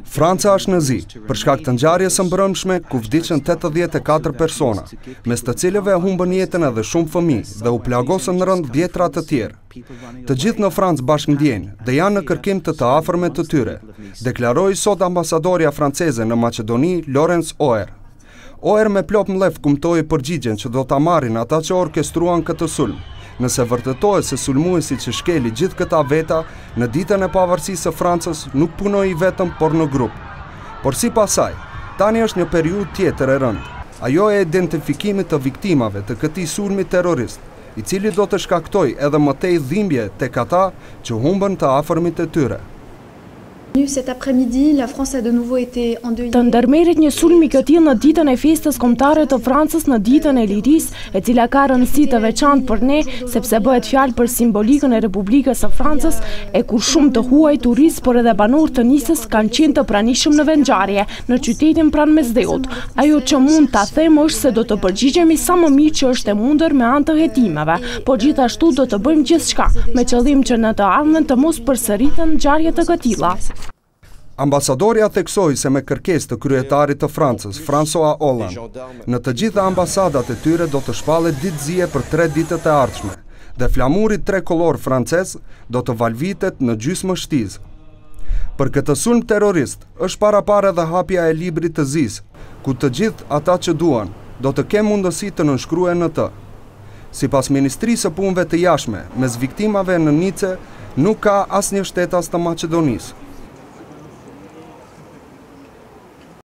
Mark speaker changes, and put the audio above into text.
Speaker 1: Franca është në zi, për shkak të ngjarjes së mbrëmshme ku vdiqën 84 persona, mes të cilëve humbën jetën edhe shumë fëmijë dhe u plagosën në rënd 10 të tjerë. Të gjithë në Francë bashkëndjejnë dhe janë në kërkim të afërmet të tyre, deklaroi sot ambasadorja franceze në Maqedoni, Laurence Oer. Oer me plot mlef kumtoi përgjigjen që do ta marrin ata që orkestruan këtë sulm, nëse vërtetohet se sulmuesi që shkeli gjithë këta veta në ditën e pavarësisë së Francës nuk punoi vetëm por në grup. Por sipas saj, tani është një periudhë tjetër e rëndë, ajo e identifikimit të viktimave të këtij sulmi terrorist, i cili do të shkaktojë edhe më tej dhimbje tek ata që humbën të afërmit e tyre.
Speaker 2: Cet après-midi, la France a de nouveau été endeuillée.
Speaker 3: Të ndërmerret një sulm i këtij në ditën e festës kombëtare të Francës, në ditën e lirisë, e cila ka rëndësi të veçantë për ne, sepse bëhet fjalë për simbolikën e Republikës së Francës, e kur shumë të huaj turistë por edhe banorë të Nisës kanë qenë të pranishëm në vendngjarje në qytetin pranë Mesdheut. Ajo që mund ta them është se do të përgjigjemi sa më mirë që është e mundur me anë të hetimeve, por gjithashtu do të bëjmë gjithçka me qëllim që në të ardhmen të mos përsëriten ngjarje të këtilla.
Speaker 1: Ambasadorja theksoi se me kërkesë të kryetarit të Francës, François Hollande, në të gjitha ambasadat e tyre do të shpallet ditëzie për 3 ditët e ardhshme, dhe flamuri trikolor francez do të valvitet në gjysmë shtizë. Për këtë sulm terrorist është parapar edhe hapja e librit të zis, ku të gjithë ata që duan do të kenë mundësi të nënshkruhen në të. Sipas Ministrisë së Punëve të Jashtme, mes viktimave në Nice nuk ka asnjë shtetas të Maqedonisë.